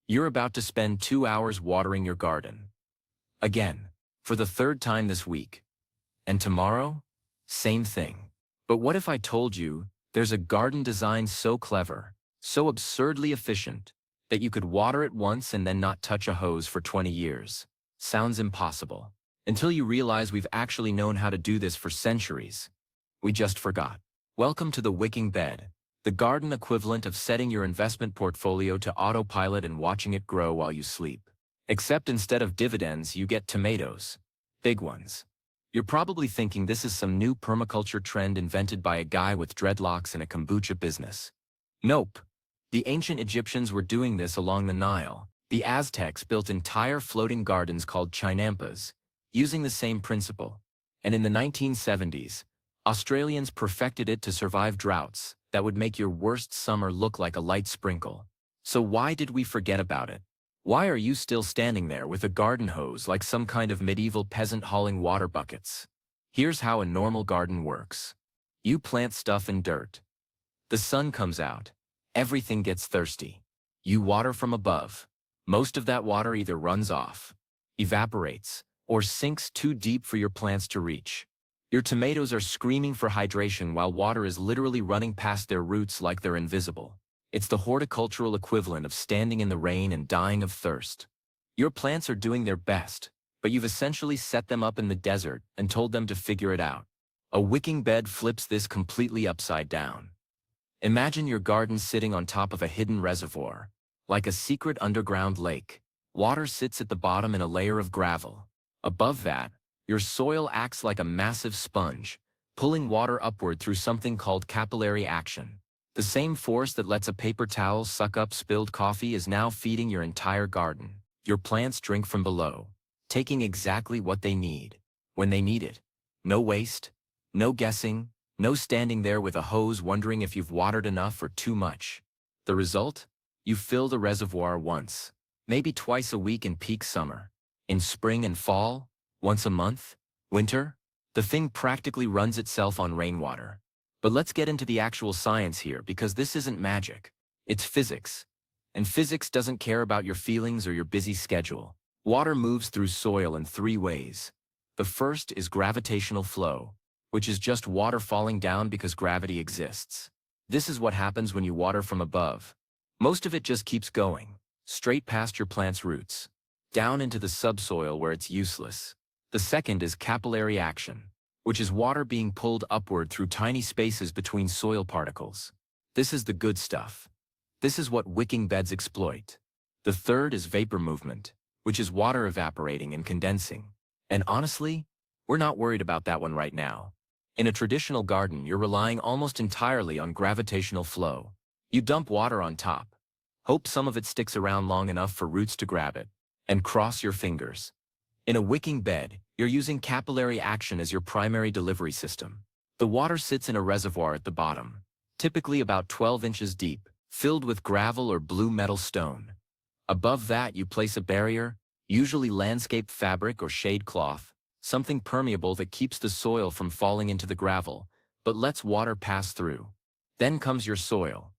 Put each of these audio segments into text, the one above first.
You're about to spend 2 hours watering your garden. Again, for the third time this week. And tomorrow? Same thing. But what if I told you there's a garden design so clever, so absurdly efficient, that you could water it once and then not touch a hose for 20 years? Sounds impossible. Until you realize we've actually known how to do this for centuries. We just forgot. Welcome to the wicking bed, the garden equivalent of setting your investment portfolio to autopilot and watching it grow while you sleep. Except instead of dividends, you get tomatoes. Big ones. You're probably thinking this is some new permaculture trend invented by a guy with dreadlocks and a kombucha business. Nope. The ancient Egyptians were doing this along the Nile. The Aztecs built entire floating gardens called chinampas, using the same principle. And in the 1970s, Australians perfected it to survive droughts that would make your worst summer look like a light sprinkle. So why did we forget about it? Why are you still standing there with a garden hose like some kind of medieval peasant hauling water buckets? Here's how a normal garden works. You plant stuff in dirt. The sun comes out. Everything gets thirsty. You water from above. Most of that water either runs off, evaporates, or sinks too deep for your plants to reach. Your tomatoes are screaming for hydration while water is literally running past their roots like they're invisible. It's the horticultural equivalent of standing in the rain and dying of thirst. Your plants are doing their best, but you've essentially set them up in the desert and told them to figure it out. A wicking bed flips this completely upside down. Imagine your garden sitting on top of a hidden reservoir, like a secret underground lake. Water sits at the bottom in a layer of gravel. Above that, your soil acts like a massive sponge, pulling water upward through something called capillary action. The same force that lets a paper towel suck up spilled coffee is now feeding your entire garden. Your plants drink from below, taking exactly what they need, when they need it. No waste, no guessing, no standing there with a hose wondering if you've watered enough or too much. The result? You fill the reservoir once, maybe twice a week in peak summer. In spring and fall, once a month. Winter, the thing practically runs itself on rainwater. But let's get into the actual science here, because this isn't magic. It's physics. And physics doesn't care about your feelings or your busy schedule. Water moves through soil in 3 ways. The first is gravitational flow, which is just water falling down because gravity exists. This is what happens when you water from above. Most of it just keeps going, straight past your plant's roots, down into the subsoil where it's useless. The second is capillary action, which is water being pulled upward through tiny spaces between soil particles. This is the good stuff. This is what wicking beds exploit. The third is vapor movement, which is water evaporating and condensing. And honestly, we're not worried about that one right now. In a traditional garden, you're relying almost entirely on gravitational flow. You dump water on top, hope some of it sticks around long enough for roots to grab it, and cross your fingers. In a wicking bed, you're using capillary action as your primary delivery system. The water sits in a reservoir at the bottom, typically about 12 inches deep, filled with gravel or blue metal stone. Above that, you place a barrier, usually landscape fabric or shade cloth, something permeable that keeps the soil from falling into the gravel, but lets water pass through. Then comes your soil.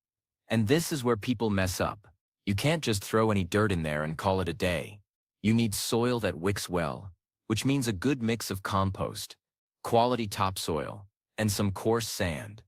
And this is where people mess up. You can't just throw any dirt in there and call it a day. You need soil that wicks well, which means a good mix of compost, quality topsoil, and some coarse sand.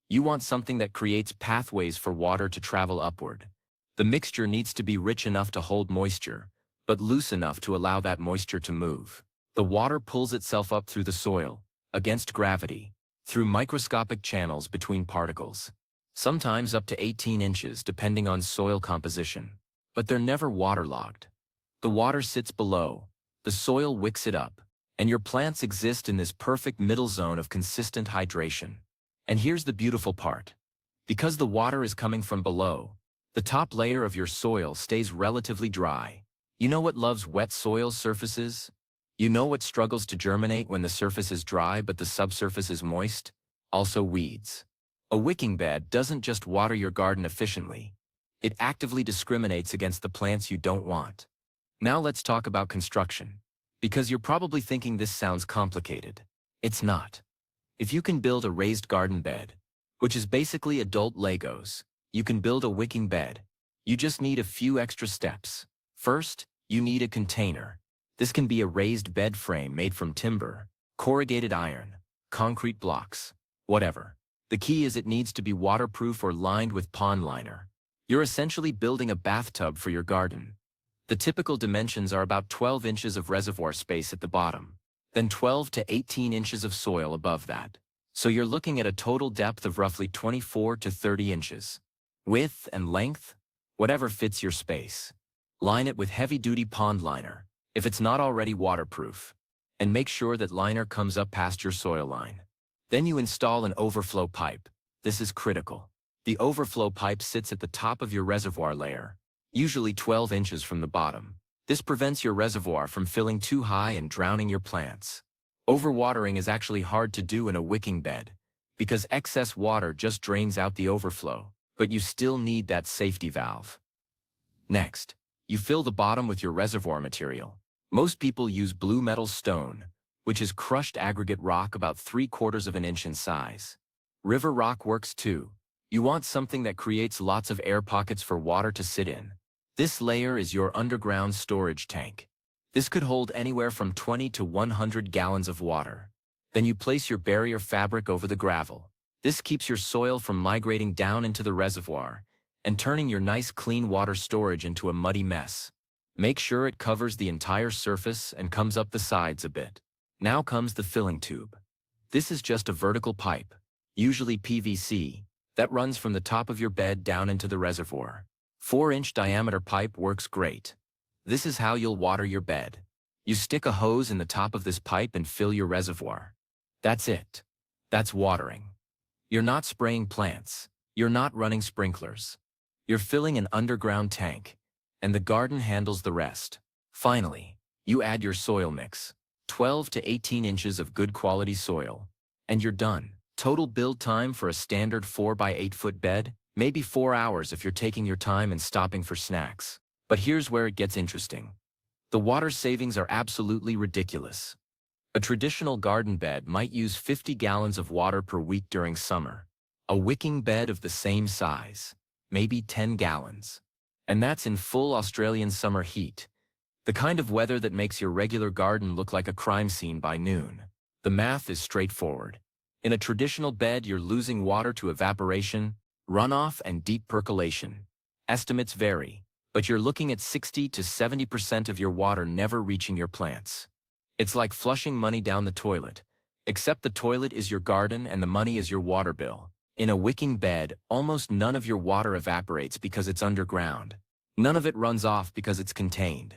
You want something that creates pathways for water to travel upward. The mixture needs to be rich enough to hold moisture, but loose enough to allow that moisture to move. The water pulls itself up through the soil, against gravity, through microscopic channels between particles, sometimes up to 18 inches depending on soil composition. But they're never waterlogged. The water sits below, the soil wicks it up, and your plants exist in this perfect middle zone of consistent hydration. And here's the beautiful part. Because the water is coming from below, the top layer of your soil stays relatively dry. You know what loves wet soil surfaces? You know what struggles to germinate when the surface is dry but the subsurface is moist? Also weeds. A wicking bed doesn't just water your garden efficiently. It actively discriminates against the plants you don't want. Now let's talk about construction. Because you're probably thinking this sounds complicated. It's not. If you can build a raised garden bed, which is basically adult Legos, you can build a wicking bed. You just need a few extra steps. First, you need a container. This can be a raised bed frame made from timber, corrugated iron, concrete blocks, whatever. The key is it needs to be waterproof or lined with pond liner. You're essentially building a bathtub for your garden. The typical dimensions are about 12 inches of reservoir space at the bottom, then 12 to 18 inches of soil above that. So you're looking at a total depth of roughly 24 to 30 inches. Width and length, whatever fits your space. Line it with heavy-duty pond liner, if it's not already waterproof, and make sure that liner comes up past your soil line. Then you install an overflow pipe. This is critical. The overflow pipe sits at the top of your reservoir layer, usually 12 inches from the bottom. This prevents your reservoir from filling too high and drowning your plants. Overwatering is actually hard to do in a wicking bed, because excess water just drains out the overflow, but you still need that safety valve. Next, you fill the bottom with your reservoir material. Most people use blue metal stone, which is crushed aggregate rock about 3/4 of an inch in size. River rock works too. You want something that creates lots of air pockets for water to sit in. This layer is your underground storage tank. This could hold anywhere from 20 to 100 gallons of water. Then you place your barrier fabric over the gravel. This keeps your soil from migrating down into the reservoir and turning your nice clean water storage into a muddy mess. Make sure it covers the entire surface and comes up the sides a bit. Now comes the filling tube. This is just a vertical pipe, usually PVC, that runs from the top of your bed down into the reservoir. 4-inch diameter pipe works great. This is how you'll water your bed. You stick a hose in the top of this pipe and fill your reservoir. That's it. That's watering. You're not spraying plants. You're not running sprinklers. You're filling an underground tank, and the garden handles the rest. Finally, you add your soil mix, 12 to 18 inches of good quality soil, and you're done. Total build time for a standard 4 by 8 foot bed, maybe 4 hours if you're taking your time and stopping for snacks. But here's where it gets interesting. The water savings are absolutely ridiculous. A traditional garden bed might use 50 gallons of water per week during summer. A wicking bed of the same size, maybe 10 gallons. And that's in full Australian summer heat. The kind of weather that makes your regular garden look like a crime scene by noon. The math is straightforward. In a traditional bed, you're losing water to evaporation, runoff, and deep percolation. Estimates vary, but you're looking at 60 to 70% of your water never reaching your plants. It's like flushing money down the toilet, except the toilet is your garden and the money is your water bill. In a wicking bed, almost none of your water evaporates because it's underground. None of it runs off because it's contained.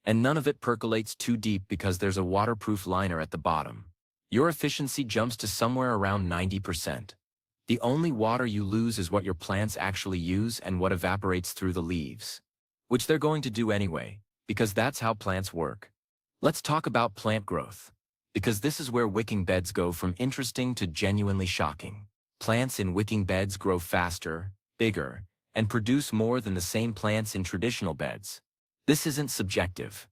And none of it percolates too deep because there's a waterproof liner at the bottom. Your efficiency jumps to somewhere around 90%. The only water you lose is what your plants actually use and what evaporates through the leaves. Which they're going to do anyway, because that's how plants work. Let's talk about plant growth, because this is where wicking beds go from interesting to genuinely shocking. Plants in wicking beds grow faster, bigger, and produce more than the same plants in traditional beds. This isn't subjective.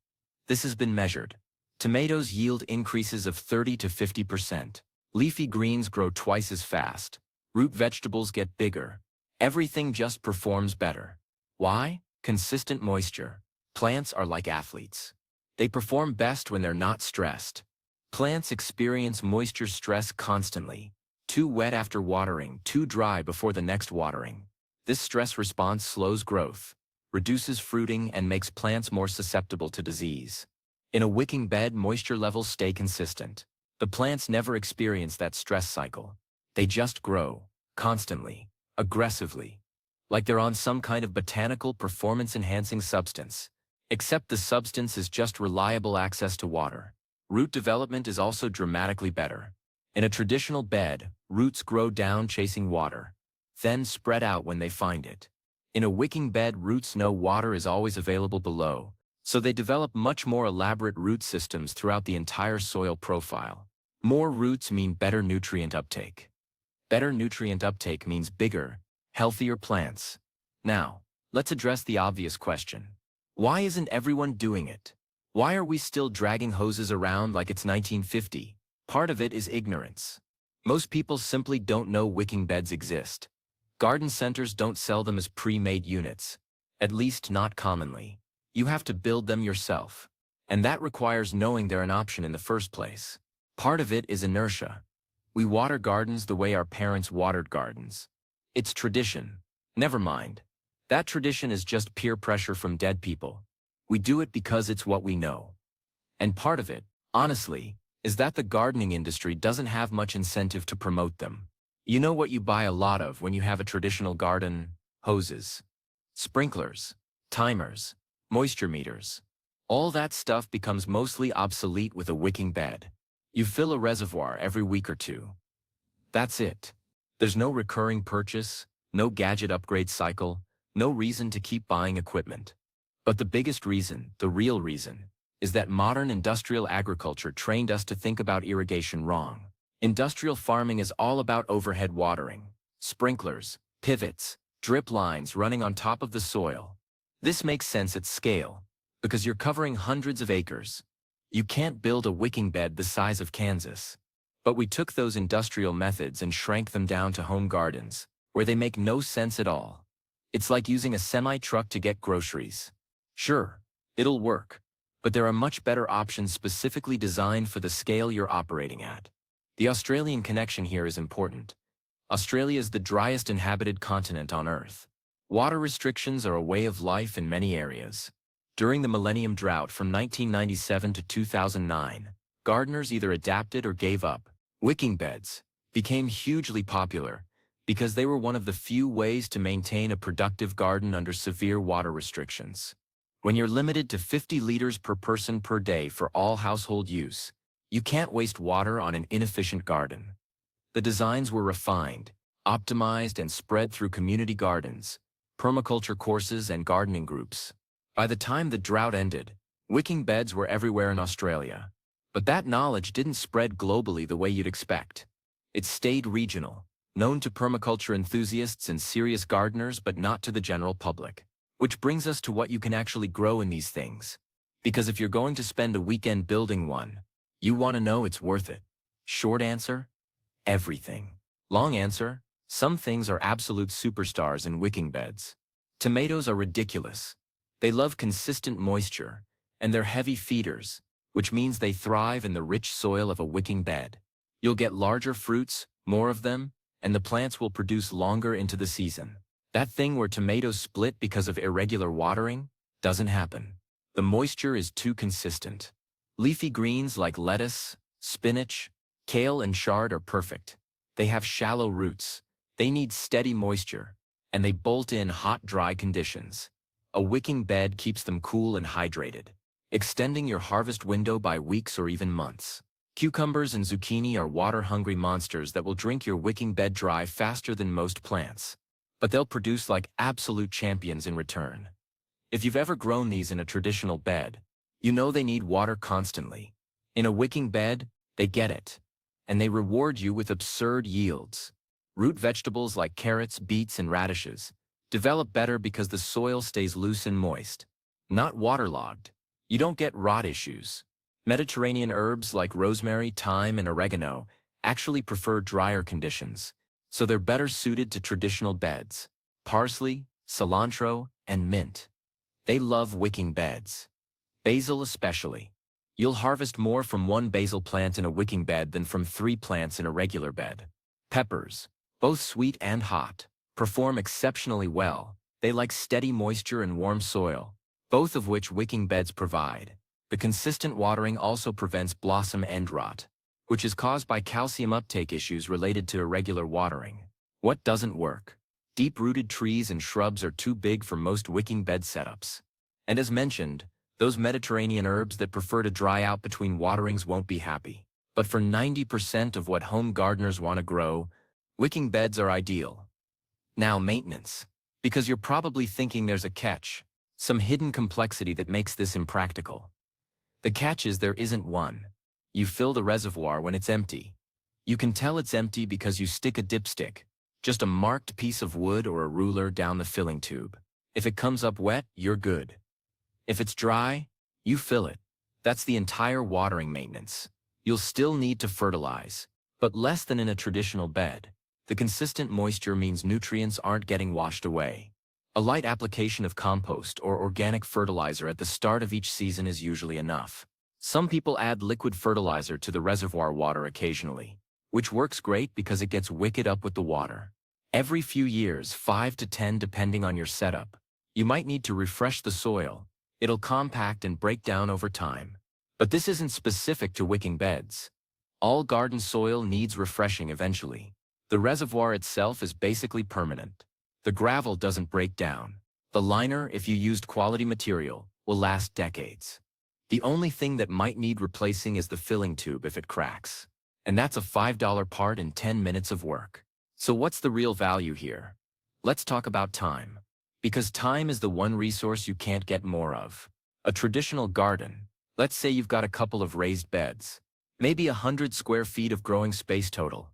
This has been measured. Tomatoes yield increases of 30 to 50%. Leafy greens grow twice as fast. Root vegetables get bigger. Everything just performs better. Why? Consistent moisture. Plants are like athletes. They perform best when they're not stressed. Plants experience moisture stress constantly. Too wet after watering, too dry before the next watering. This stress response slows growth, reduces fruiting, and makes plants more susceptible to disease. In a wicking bed, moisture levels stay consistent. The plants never experience that stress cycle. They just grow, constantly, aggressively, like they're on some kind of botanical performance-enhancing substance. Except the substance is just reliable access to water. Root development is also dramatically better. In a traditional bed, roots grow down chasing water, then spread out when they find it. In a wicking bed, roots know water is always available below, so they develop much more elaborate root systems throughout the entire soil profile. More roots mean better nutrient uptake. Better nutrient uptake means bigger, healthier plants. Now, let's address the obvious question. Why isn't everyone doing it? Why are we still dragging hoses around like it's 1950? Part of it is ignorance. Most people simply don't know wicking beds exist. Garden centers don't sell them as pre-made units. At least not commonly. You have to build them yourself. And that requires knowing they're an option in the first place. Part of it is inertia. We water gardens the way our parents watered gardens. It's tradition. Never mind. That tradition is just peer pressure from dead people. We do it because it's what we know. And part of it, honestly, is that the gardening industry doesn't have much incentive to promote them. You know what you buy a lot of when you have a traditional garden? Hoses, sprinklers, timers, moisture meters. All that stuff becomes mostly obsolete with a wicking bed. You fill a reservoir every week or two. That's it. There's no recurring purchase, no gadget upgrade cycle, no reason to keep buying equipment. But the biggest reason, the real reason, is that modern industrial agriculture trained us to think about irrigation wrong. Industrial farming is all about overhead watering, sprinklers, pivots, drip lines running on top of the soil. This makes sense at scale, because you're covering hundreds of acres. You can't build a wicking bed the size of Kansas. But we took those industrial methods and shrank them down to home gardens, where they make no sense at all. It's like using a semi-truck to get groceries. Sure, it'll work, but there are much better options specifically designed for the scale you're operating at. The Australian connection here is important. Australia is the driest inhabited continent on Earth. Water restrictions are a way of life in many areas. During the Millennium Drought from 1997 to 2009, gardeners either adapted or gave up. Wicking beds became hugely popular because they were one of the few ways to maintain a productive garden under severe water restrictions. When you're limited to 50 liters per person per day for all household use, you can't waste water on an inefficient garden. The designs were refined, optimized, and spread through community gardens, permaculture courses, and gardening groups. By the time the drought ended, wicking beds were everywhere in Australia. But that knowledge didn't spread globally the way you'd expect. It stayed regional, known to permaculture enthusiasts and serious gardeners, but not to the general public. Which brings us to what you can actually grow in these things. Because if you're going to spend a weekend building one, you want to know it's worth it. Short answer: everything. Long answer: some things are absolute superstars in wicking beds. Tomatoes are ridiculous. They love consistent moisture, and they're heavy feeders, which means they thrive in the rich soil of a wicking bed. You'll get larger fruits, more of them, and the plants will produce longer into the season. That thing where tomatoes split because of irregular watering doesn't happen. The moisture is too consistent. Leafy greens like lettuce, spinach, kale, and chard are perfect. They have shallow roots. They need steady moisture, and they bolt in hot, dry conditions. A wicking bed keeps them cool and hydrated, extending your harvest window by weeks or even months. Cucumbers and zucchini are water-hungry monsters that will drink your wicking bed dry faster than most plants. But they'll produce like absolute champions in return. If you've ever grown these in a traditional bed, you know they need water constantly. In a wicking bed, they get it. And they reward you with absurd yields. Root vegetables like carrots, beets, and radishes develop better because the soil stays loose and moist, not waterlogged. You don't get rot issues. Mediterranean herbs like rosemary, thyme, and oregano actually prefer drier conditions, so they're better suited to traditional beds. Parsley, cilantro, and mint. They love wicking beds. Basil especially. You'll harvest more from one basil plant in a wicking bed than from 3 plants in a regular bed. Peppers, both sweet and hot, perform exceptionally well. They like steady moisture and warm soil, both of which wicking beds provide. The consistent watering also prevents blossom end rot, which is caused by calcium uptake issues related to irregular watering. What doesn't work? Deep-rooted trees and shrubs are too big for most wicking bed setups. And as mentioned, those Mediterranean herbs that prefer to dry out between waterings won't be happy. But for 90% of what home gardeners want to grow, wicking beds are ideal. Now, maintenance. Because you're probably thinking there's a catch, some hidden complexity that makes this impractical. The catch is there isn't one. You fill the reservoir when it's empty. You can tell it's empty because you stick a dipstick, just a marked piece of wood or a ruler, down the filling tube. If it comes up wet, you're good. If it's dry, you fill it. That's the entire watering maintenance. You'll still need to fertilize, but less than in a traditional bed. The consistent moisture means nutrients aren't getting washed away. A light application of compost or organic fertilizer at the start of each season is usually enough. Some people add liquid fertilizer to the reservoir water occasionally, which works great because it gets wicked up with the water. Every few years, 5 to 10 depending on your setup, you might need to refresh the soil. It'll compact and break down over time. But this isn't specific to wicking beds. All garden soil needs refreshing eventually. The reservoir itself is basically permanent. The gravel doesn't break down. The liner, if you used quality material, will last decades. The only thing that might need replacing is the filling tube if it cracks. And that's a $5 part in 10 minutes of work. So what's the real value here? Let's talk about time. Because time is the one resource you can't get more of. A traditional garden, let's say you've got a couple of raised beds, maybe 100 square feet of growing space total.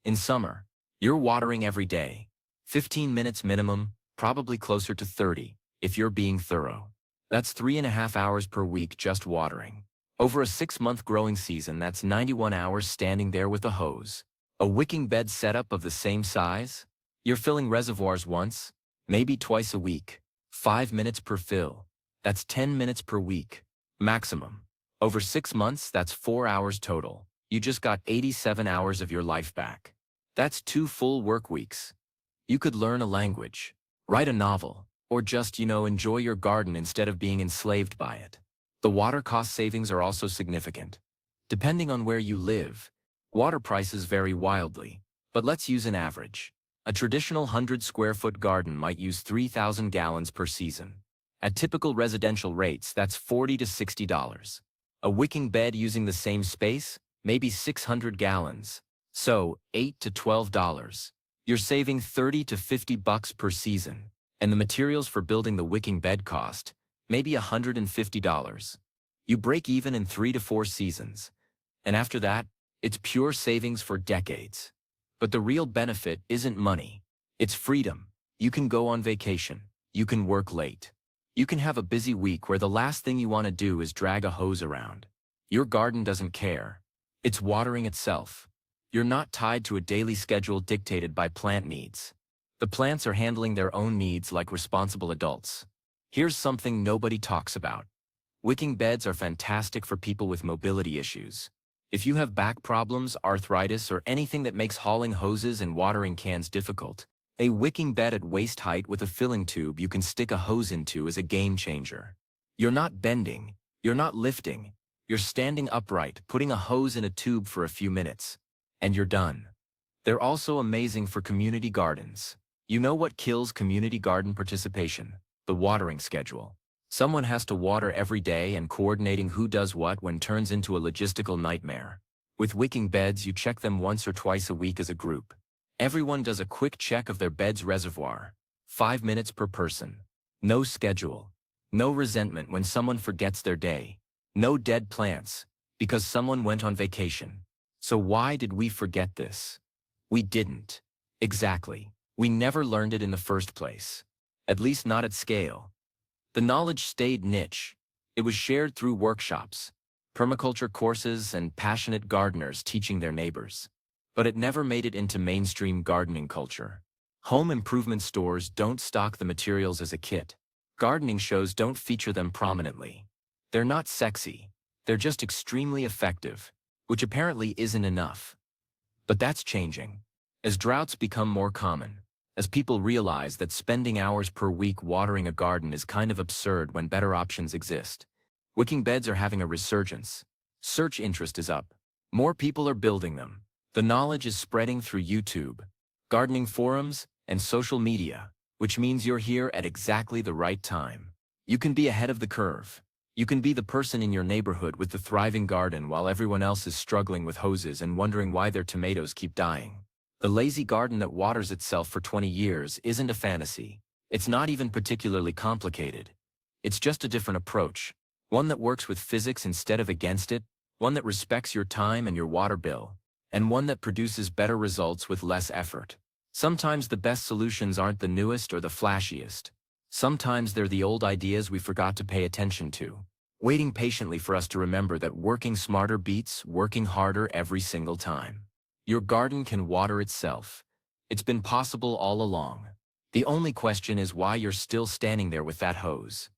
In summer, you're watering every day. 15 minutes minimum, probably closer to 30, if you're being thorough. That's 3.5 hours per week just watering. Over a 6-month growing season, that's 91 hours standing there with a hose. A wicking bed setup of the same size? You're filling reservoirs once, maybe twice a week. 5 minutes per fill. That's 10 minutes per week. Maximum. Over 6 months, that's 4 hours total. You just got 87 hours of your life back. That's 2 full work weeks. You could learn a language, write a novel, or just, enjoy your garden instead of being enslaved by it. The water cost savings are also significant. Depending on where you live, water prices vary wildly, but let's use an average. A traditional 100 square foot garden might use 3,000 gallons per season. At typical residential rates, that's $40 to $60. A wicking bed using the same space, maybe 600 gallons. So, $8 to $12. You're saving $30 to $50 per season. And the materials for building the wicking bed cost, maybe $150. You break even in 3 to 4 seasons. And after that, it's pure savings for decades. But the real benefit isn't money. It's freedom. You can go on vacation. You can work late. You can have a busy week where the last thing you want to do is drag a hose around. Your garden doesn't care. It's watering itself. You're not tied to a daily schedule dictated by plant needs. The plants are handling their own needs like responsible adults. Here's something nobody talks about. Wicking beds are fantastic for people with mobility issues. If you have back problems, arthritis, or anything that makes hauling hoses and watering cans difficult, a wicking bed at waist height with a filling tube you can stick a hose into is a game changer. You're not bending, you're not lifting, you're standing upright, putting a hose in a tube for a few minutes, and you're done. They're also amazing for community gardens. You know what kills community garden participation? The watering schedule. Someone has to water every day, and coordinating who does what when turns into a logistical nightmare. With wicking beds, you check them once or twice a week as a group. Everyone does a quick check of their bed's reservoir. 5 minutes per person. No schedule. No resentment when someone forgets their day. No dead plants, because someone went on vacation. So why did we forget this? We didn't. Exactly. We never learned it in the first place. At least not at scale. The knowledge stayed niche. It was shared through workshops, permaculture courses, and passionate gardeners teaching their neighbors. But it never made it into mainstream gardening culture. Home improvement stores don't stock the materials as a kit. Gardening shows don't feature them prominently. They're not sexy. They're just extremely effective, which apparently isn't enough. But that's changing. As droughts become more common, as people realize that spending hours per week watering a garden is kind of absurd when better options exist, wicking beds are having a resurgence. Search interest is up. More people are building them. The knowledge is spreading through YouTube, gardening forums, and social media, which means you're here at exactly the right time. You can be ahead of the curve. You can be the person in your neighborhood with the thriving garden while everyone else is struggling with hoses and wondering why their tomatoes keep dying. The lazy garden that waters itself for 20 years isn't a fantasy. It's not even particularly complicated. It's just a different approach, one that works with physics instead of against it, one that respects your time and your water bill, and one that produces better results with less effort. Sometimes the best solutions aren't the newest or the flashiest. Sometimes they're the old ideas we forgot to pay attention to, waiting patiently for us to remember that working smarter beats working harder every single time. Your garden can water itself. It's been possible all along. The only question is why you're still standing there with that hose.